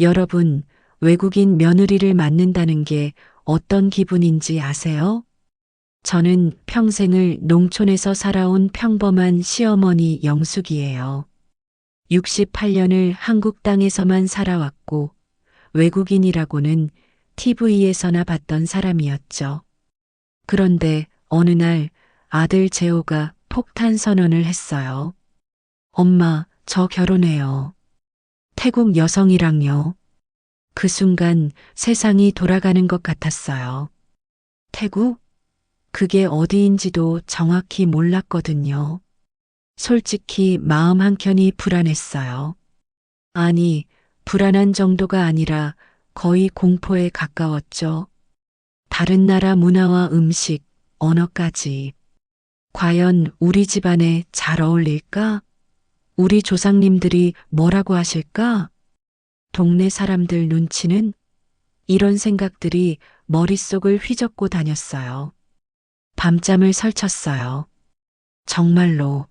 여러분, 외국인 며느리를 맞는다는 게 어떤 기분인지 아세요? 저는 평생을 농촌에서 살아온 평범한 시어머니 영숙이에요. 68년을 한국 땅에서만 살아왔고 외국인이라고는 TV에서나 봤던 사람이었죠. 그런데 어느 날 아들 재호가 폭탄 선언을 했어요. 엄마, 저 결혼해요. 태국 여성이랑요. 그 순간 세상이 돌아가는 것 같았어요. 태국? 그게 어디인지도 정확히 몰랐거든요. 솔직히 마음 한켠이 불안했어요. 아니, 불안한 정도가 아니라 거의 공포에 가까웠죠. 다른 나라 문화와 음식, 언어까지. 과연 우리 집안에 잘 어울릴까? 우리 조상님들이 뭐라고 하실까? 동네 사람들 눈치는? 이런 생각들이 머릿속을 휘젓고 다녔어요. 밤잠을 설쳤어요. 정말로.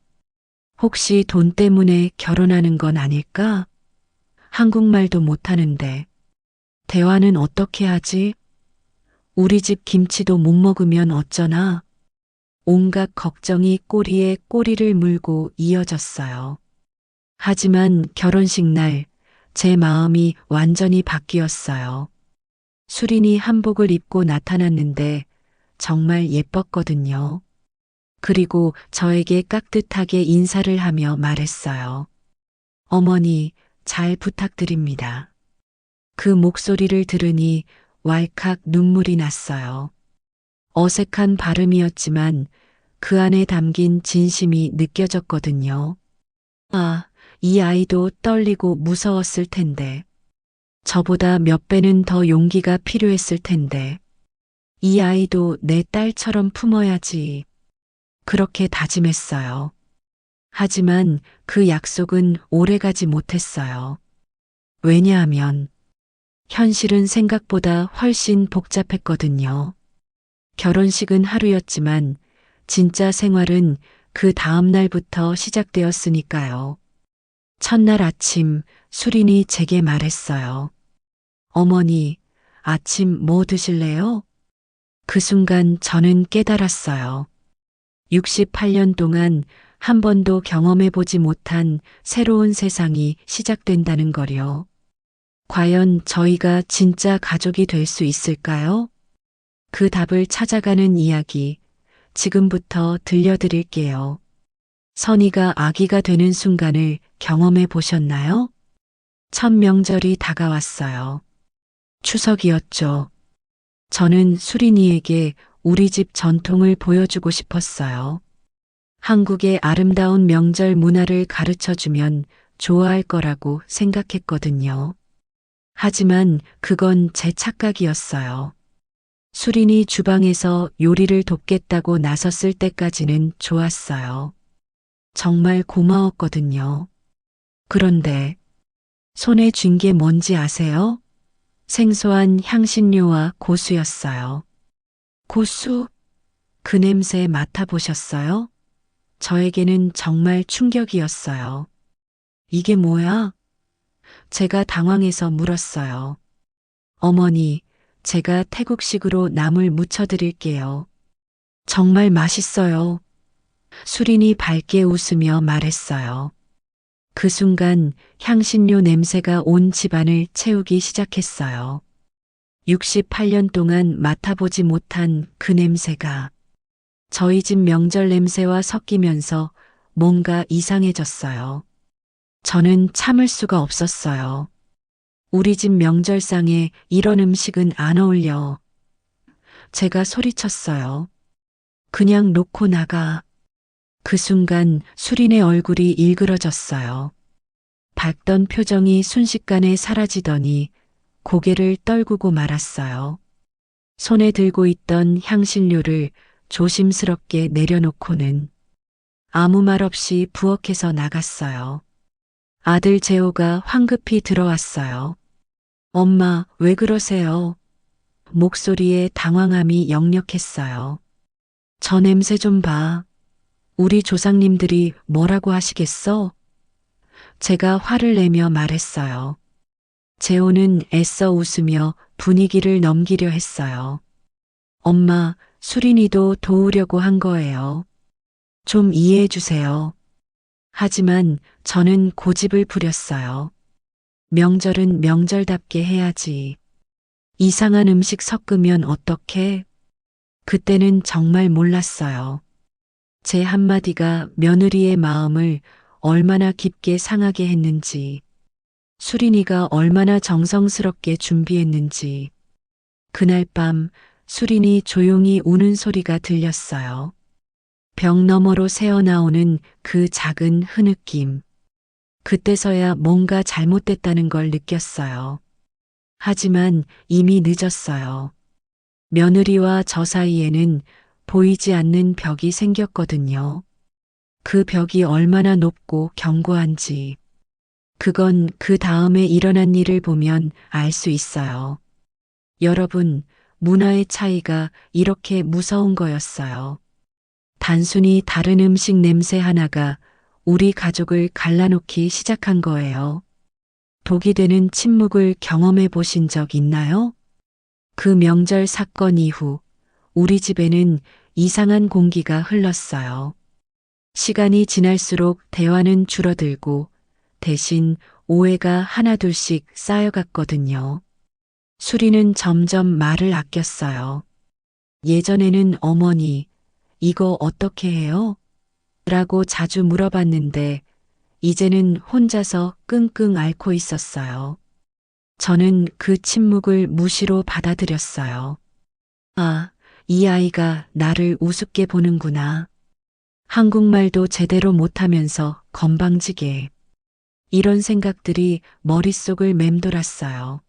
혹시 돈 때문에 결혼하는 건 아닐까? 한국말도 못하는데. 대화는 어떻게 하지? 우리 집 김치도 못 먹으면 어쩌나? 온갖 걱정이 꼬리에 꼬리를 물고 이어졌어요. 하지만 결혼식 날, 제 마음이 완전히 바뀌었어요. 수린이 한복을 입고 나타났는데 정말 예뻤거든요. 그리고 저에게 깍듯하게 인사를 하며 말했어요. 어머니, 잘 부탁드립니다. 그 목소리를 들으니 왈칵 눈물이 났어요. 어색한 발음이었지만 그 안에 담긴 진심이 느껴졌거든요. 아, 이 아이도 떨리고 무서웠을 텐데. 저보다 몇 배는 더 용기가 필요했을 텐데. 이 아이도 내 딸처럼 품어야지. 그렇게 다짐했어요. 하지만 그 약속은 오래가지 못했어요. 왜냐하면 현실은 생각보다 훨씬 복잡했거든요. 결혼식은 하루였지만 진짜 생활은 그 다음 날부터 시작되었으니까요. 첫날 아침 수린이 제게 말했어요. 어머니, 아침 뭐 드실래요? 그 순간 저는 깨달았어요. 68년 동안 한 번도 경험해 보지 못한 새로운 세상이 시작된다는 거요. 과연 저희가 진짜 가족이 될 수 있을까요? 그 답을 찾아가는 이야기 지금부터 들려드릴게요. 선이가 아기가 되는 순간을 경험해 보셨나요? 첫 명절이 다가왔어요. 추석이었죠. 저는 수린이에게 우리 집 전통을 보여주고 싶었어요. 한국의 아름다운 명절 문화를 가르쳐 주면 좋아할 거라고 생각했거든요. 하지만 그건 제 착각이었어요. 수린이 주방에서 요리를 돕겠다고 나섰을 때까지는 좋았어요. 정말 고마웠거든요. 그런데 손에 쥔 게 뭔지 아세요? 생소한 향신료와 고수였어요. 고수? 그 냄새 맡아보셨어요? 저에게는 정말 충격이었어요. 이게 뭐야? 제가 당황해서 물었어요. 어머니, 제가 태국식으로 나물 무쳐드릴게요. 정말 맛있어요. 수린이 밝게 웃으며 말했어요. 그 순간 향신료 냄새가 온 집안을 채우기 시작했어요. 68년 동안 맡아보지 못한 그 냄새가 저희 집 명절 냄새와 섞이면서 뭔가 이상해졌어요. 저는 참을 수가 없었어요. 우리 집 명절상에 이런 음식은 안 어울려. 제가 소리쳤어요. 그냥 놓고 나가. 그 순간 수린의 얼굴이 일그러졌어요. 밝던 표정이 순식간에 사라지더니 고개를 떨구고 말았어요. 손에 들고 있던 향신료를 조심스럽게 내려놓고는 아무 말 없이 부엌에서 나갔어요. 아들 재호가 황급히 들어왔어요. 엄마, 왜 그러세요? 목소리에 당황함이 역력했어요. 저 냄새 좀 봐. 우리 조상님들이 뭐라고 하시겠어? 제가 화를 내며 말했어요. 재호는 애써 웃으며 분위기를 넘기려 했어요. 엄마, 수린이도 도우려고 한 거예요. 좀 이해해 주세요. 하지만 저는 고집을 부렸어요. 명절은 명절답게 해야지. 이상한 음식 섞으면 어떡해? 그때는 정말 몰랐어요. 제 한마디가 며느리의 마음을 얼마나 깊게 상하게 했는지, 수린이가 얼마나 정성스럽게 준비했는지. 그날 밤 수린이 조용히 우는 소리가 들렸어요. 벽 너머로 새어나오는 그 작은 흐느낌. 그때서야 뭔가 잘못됐다는 걸 느꼈어요. 하지만 이미 늦었어요. 며느리와 저 사이에는 보이지 않는 벽이 생겼거든요. 그 벽이 얼마나 높고 견고한지. 그건 그 다음에 일어난 일을 보면 알 수 있어요. 여러분, 문화의 차이가 이렇게 무서운 거였어요. 단순히 다른 음식 냄새 하나가 우리 가족을 갈라놓기 시작한 거예요. 독이 되는 침묵을 경험해 보신 적 있나요? 그 명절 사건 이후 우리 집에는 이상한 공기가 흘렀어요. 시간이 지날수록 대화는 줄어들고 대신 오해가 하나둘씩 쌓여갔거든요. 수리는 점점 말을 아꼈어요. 예전에는 어머니, 이거 어떻게 해요? 라고 자주 물어봤는데 이제는 혼자서 끙끙 앓고 있었어요. 저는 그 침묵을 무시로 받아들였어요. 아, 이 아이가 나를 우습게 보는구나. 한국말도 제대로 못하면서 건방지게. 이런 생각들이 머릿속을 맴돌았어요.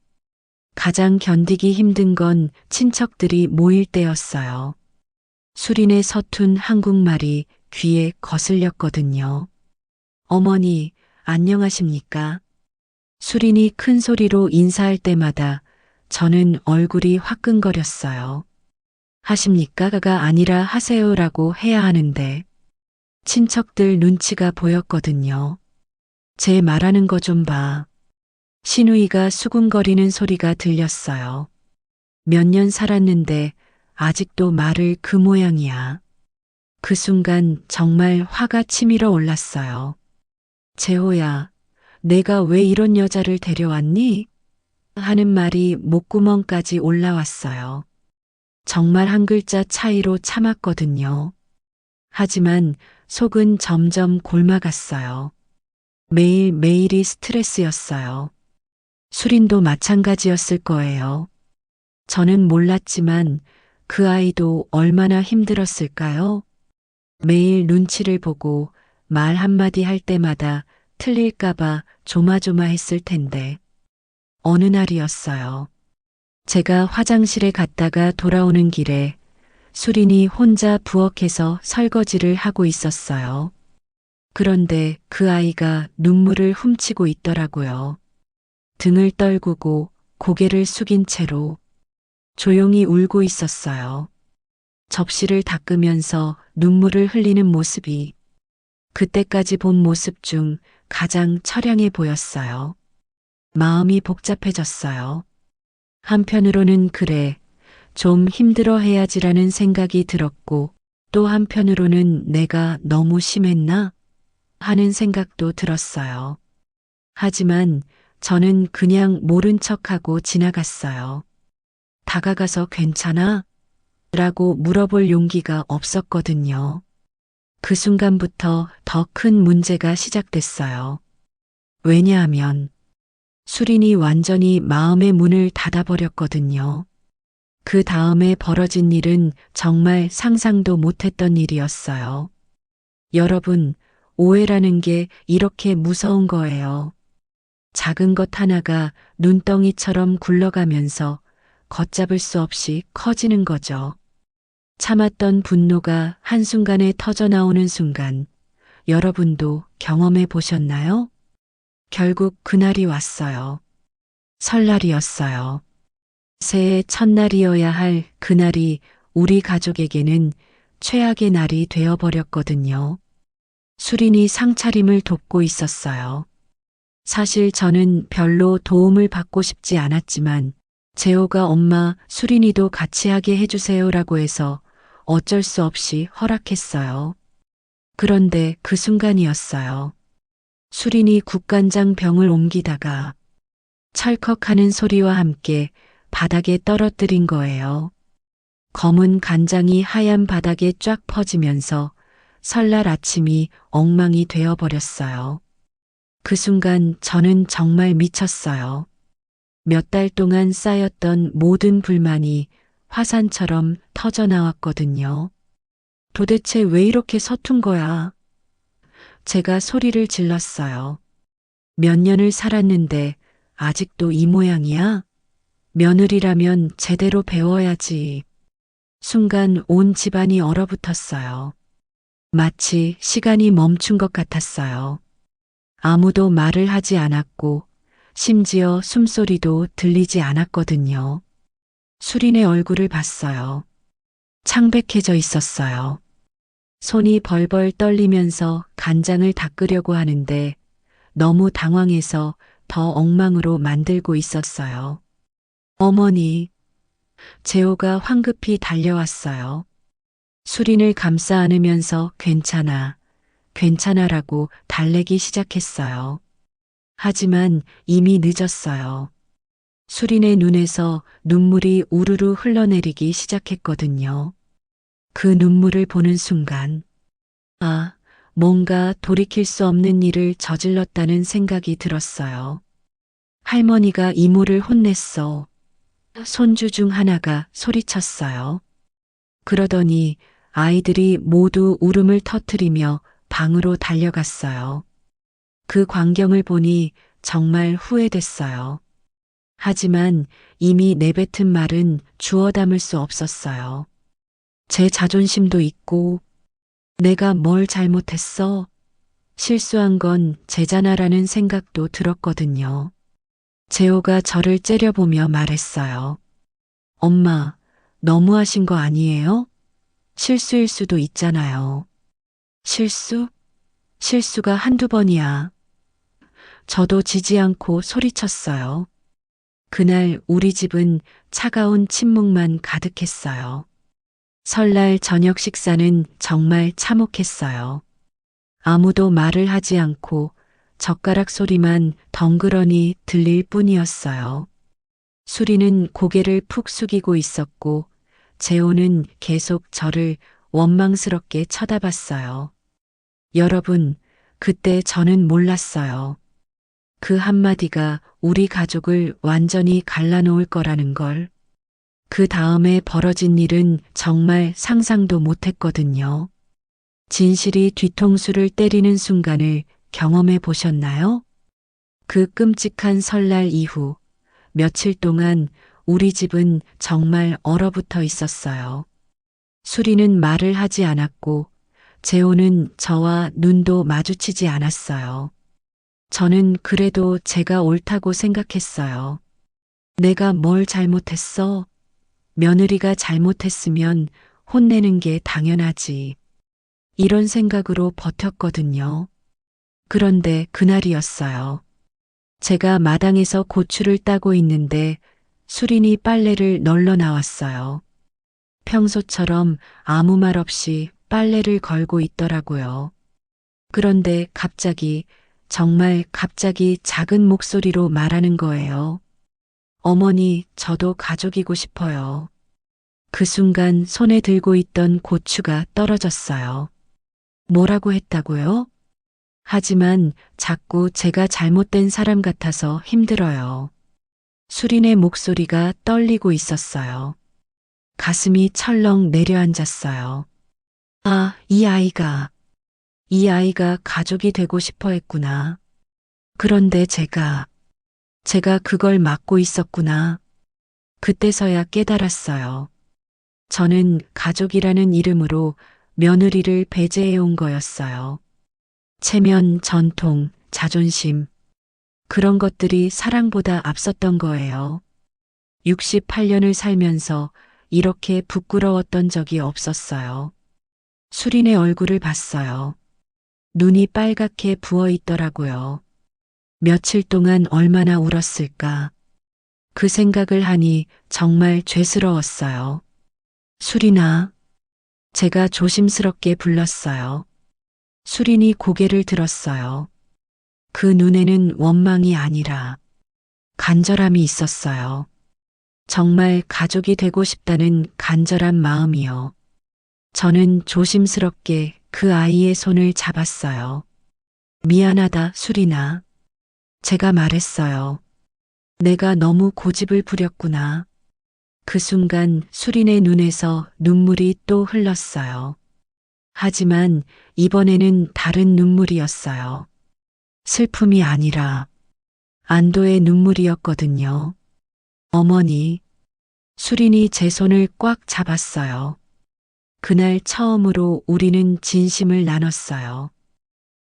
가장 견디기 힘든 건 친척들이 모일 때였어요. 수린의 서툰 한국말이 귀에 거슬렸거든요. 어머니, 안녕하십니까? 수린이 큰 소리로 인사할 때마다 저는 얼굴이 화끈거렸어요. 하십니까가 아니라 하세요라고 해야 하는데 친척들 눈치가 보였거든요. 제 말하는 거 좀 봐. 신우이가 수군거리는 소리가 들렸어요. 몇 년 살았는데 아직도 말을 그 모양이야. 그 순간 정말 화가 치밀어 올랐어요. 재호야, 내가 왜 이런 여자를 데려왔니? 하는 말이 목구멍까지 올라왔어요. 정말 한 글자 차이로 참았거든요. 하지만 속은 점점 곪아갔어요. 매일매일이 스트레스였어요. 수린도 마찬가지였을 거예요. 저는 몰랐지만 그 아이도 얼마나 힘들었을까요? 매일 눈치를 보고 말 한마디 할 때마다 틀릴까봐 조마조마했을 텐데. 어느 날이었어요. 제가 화장실에 갔다가 돌아오는 길에 수린이 혼자 부엌에서 설거지를 하고 있었어요. 그런데 그 아이가 눈물을 훔치고 있더라고요. 등을 떨구고 고개를 숙인 채로 조용히 울고 있었어요. 접시를 닦으면서 눈물을 흘리는 모습이 그때까지 본 모습 중 가장 처량해 보였어요. 마음이 복잡해졌어요. 한편으로는 그래, 좀 힘들어 해야지라는 생각이 들었고 또 한편으로는 내가 너무 심했나? 하는 생각도 들었어요. 하지만 저는 그냥 모른 척하고 지나갔어요. 다가가서 괜찮아? 라고 물어볼 용기가 없었거든요. 그 순간부터 더 큰 문제가 시작됐어요. 왜냐하면 수린이 완전히 마음의 문을 닫아버렸거든요. 그 다음에 벌어진 일은 정말 상상도 못했던 일이었어요. 여러분, 오해라는 게 이렇게 무서운 거예요. 작은 것 하나가 눈덩이처럼 굴러가면서 걷잡을 수 없이 커지는 거죠. 참았던 분노가 한순간에 터져나오는 순간, 여러분도 경험해 보셨나요? 결국 그날이 왔어요. 설날이었어요. 새해 첫날이어야 할 그날이 우리 가족에게는 최악의 날이 되어버렸거든요. 수린이 상차림을 돕고 있었어요. 사실 저는 별로 도움을 받고 싶지 않았지만 재호가 엄마 수린이도 같이 하게 해주세요라고 해서 어쩔 수 없이 허락했어요. 그런데 그 순간이었어요. 수린이 국간장 병을 옮기다가 찰컥하는 소리와 함께 바닥에 떨어뜨린 거예요. 검은 간장이 하얀 바닥에 쫙 퍼지면서 설날 아침이 엉망이 되어버렸어요. 그 순간 저는 정말 미쳤어요. 몇 달 동안 쌓였던 모든 불만이 화산처럼 터져나왔거든요. 도대체 왜 이렇게 서툰 거야? 제가 소리를 질렀어요. 몇 년을 살았는데 아직도 이 모양이야? 며느리라면 제대로 배워야지. 순간 온 집안이 얼어붙었어요. 마치 시간이 멈춘 것 같았어요. 아무도 말을 하지 않았고 심지어 숨소리도 들리지 않았거든요. 수린의 얼굴을 봤어요. 창백해져 있었어요. 손이 벌벌 떨리면서 간장을 닦으려고 하는데 너무 당황해서 더 엉망으로 만들고 있었어요. 어머니, 재호가 황급히 달려왔어요. 수린을 감싸 안으면서 괜찮아, 괜찮아라고 달래기 시작했어요. 하지만 이미 늦었어요. 수린의 눈에서 눈물이 우르르 흘러내리기 시작했거든요. 그 눈물을 보는 순간, 아, 뭔가 돌이킬 수 없는 일을 저질렀다는 생각이 들었어요. 할머니가 이모를 혼냈어. 손주 중 하나가 소리쳤어요. 그러더니 아이들이 모두 울음을 터뜨리며 방으로 달려갔어요. 그 광경을 보니 정말 후회됐어요. 하지만 이미 내뱉은 말은 주워 담을 수 없었어요. 제 자존심도 있고 내가 뭘 잘못했어? 실수한 건 제잖아라는 생각도 들었거든요. 재호가 저를 째려보며 말했어요. 엄마, 너무하신 거 아니에요? 실수일 수도 있잖아요. 실수? 실수가 한두 번이야. 저도 지지 않고 소리쳤어요. 그날 우리 집은 차가운 침묵만 가득했어요. 설날 저녁 식사는 정말 참혹했어요. 아무도 말을 하지 않고 젓가락 소리만 덩그러니 들릴 뿐이었어요. 수리는 고개를 푹 숙이고 있었고 재호는 계속 저를 원망스럽게 쳐다봤어요. 여러분, 그때 저는 몰랐어요. 그 한마디가 우리 가족을 완전히 갈라놓을 거라는 걸. 그 다음에 벌어진 일은 정말 상상도 못했거든요. 진실이 뒤통수를 때리는 순간을 경험해 보셨나요? 그 끔찍한 설날 이후 며칠 동안 우리 집은 정말 얼어붙어 있었어요. 수리는 말을 하지 않았고 재호는 저와 눈도 마주치지 않았어요. 저는 그래도 제가 옳다고 생각했어요. 내가 뭘 잘못했어? 며느리가 잘못했으면 혼내는 게 당연하지. 이런 생각으로 버텼거든요. 그런데 그날이었어요. 제가 마당에서 고추를 따고 있는데 수린이 빨래를 널러 나왔어요. 평소처럼 아무 말 없이 빨래를 걸고 있더라고요. 그런데 갑자기, 정말 갑자기 작은 목소리로 말하는 거예요. 어머니, 저도 가족이고 싶어요. 그 순간 손에 들고 있던 고추가 떨어졌어요. 뭐라고 했다고요? 하지만 자꾸 제가 잘못된 사람 같아서 힘들어요. 수린의 목소리가 떨리고 있었어요. 가슴이 철렁 내려앉았어요. 아, 이 아이가 가족이 되고 싶어 했구나. 그런데 제가 그걸 막고 있었구나. 그때서야 깨달았어요. 저는 가족이라는 이름으로 며느리를 배제해 온 거였어요. 체면, 전통, 자존심. 그런 것들이 사랑보다 앞섰던 거예요. 68년을 살면서 이렇게 부끄러웠던 적이 없었어요. 수린의 얼굴을 봤어요. 눈이 빨갛게 부어 있더라고요. 며칠 동안 얼마나 울었을까. 그 생각을 하니 정말 죄스러웠어요. 수린아. 제가 조심스럽게 불렀어요. 수린이 고개를 들었어요. 그 눈에는 원망이 아니라 간절함이 있었어요. 정말 가족이 되고 싶다는 간절한 마음이요. 저는 조심스럽게 그 아이의 손을 잡았어요. 미안하다, 수린아. 제가 말했어요. 내가 너무 고집을 부렸구나. 그 순간 수린의 눈에서 눈물이 또 흘렀어요. 하지만 이번에는 다른 눈물이었어요. 슬픔이 아니라 안도의 눈물이었거든요. 어머니, 수린이 제 손을 꽉 잡았어요. 그날 처음으로 우리는 진심을 나눴어요.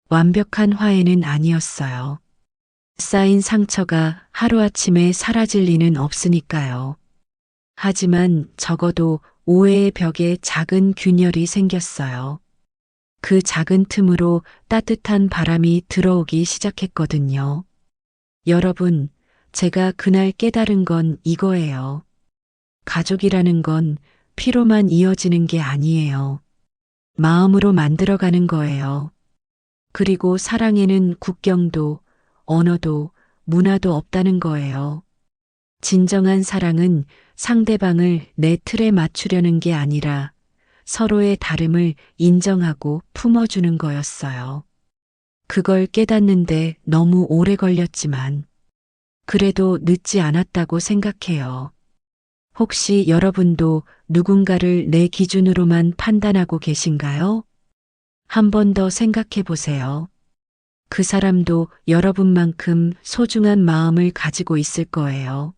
완벽한 화해는 아니었어요. 쌓인 상처가 하루아침에 사라질 리는 없으니까요. 하지만 적어도 오해의 벽에 작은 균열이 생겼어요. 그 작은 틈으로 따뜻한 바람이 들어오기 시작했거든요. 여러분, 제가 그날 깨달은 건 이거예요. 가족이라는 건 피로만 이어지는 게 아니에요. 마음으로 만들어가는 거예요. 그리고 사랑에는 국경도, 언어도, 문화도 없다는 거예요. 진정한 사랑은 상대방을 내 틀에 맞추려는 게 아니라 서로의 다름을 인정하고 품어주는 거였어요. 그걸 깨닫는데 너무 오래 걸렸지만, 그래도 늦지 않았다고 생각해요. 혹시 여러분도 누군가를 내 기준으로만 판단하고 계신가요? 한 번 더 생각해 보세요. 그 사람도 여러분만큼 소중한 마음을 가지고 있을 거예요.